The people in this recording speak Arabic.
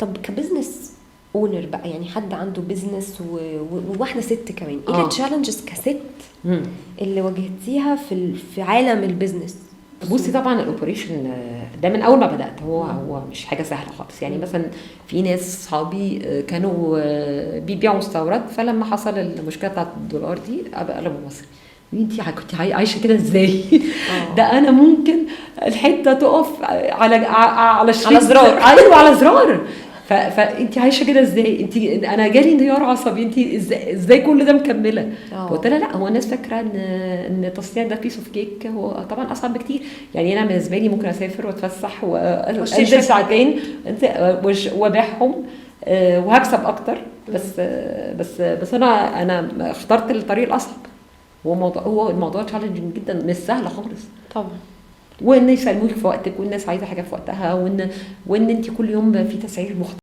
طب كبزنس اونر بقى، يعني حد عنده بزنس وواحده ست كمان، ايه التشالنجز كست اللي واجهتيها في عالم البزنس؟ بصي طبعا الاوبريشن ده من اول ما بدات هو مش حاجه سهله خالص. يعني مثلا في ناس صحابي كانوا بيبيعوا مستورد، فلما حصل المشكله بتاعت الدولار دي قلبوا مصر. انتي كنت عايشه كده ازاي؟ ده انا ممكن الحته تقف على زرار. ايوه على زرار. فانت عايشه كده ازاي؟ انا جالي انهيار عصبي، انت ازاي كل ده مكمله؟ قلت لها لا، هو الناس فاكره ان التصنيع ده بيس اوف كيك، هو طبعا اصعب بكتير. يعني انا بالنسبه لي ممكن اسافر واتفسح وانزل ساعتين وابيعهم وهكسب اكتر. بس انا اخترت الطريق الاصعب. هو الموضوع تشالنجينج جدا، مش سهل خالص طبعا. وان يسلموك في وقتك، والناس عايزه حاجه في وقتها، وان انت كل يوم في تسعير مختلف.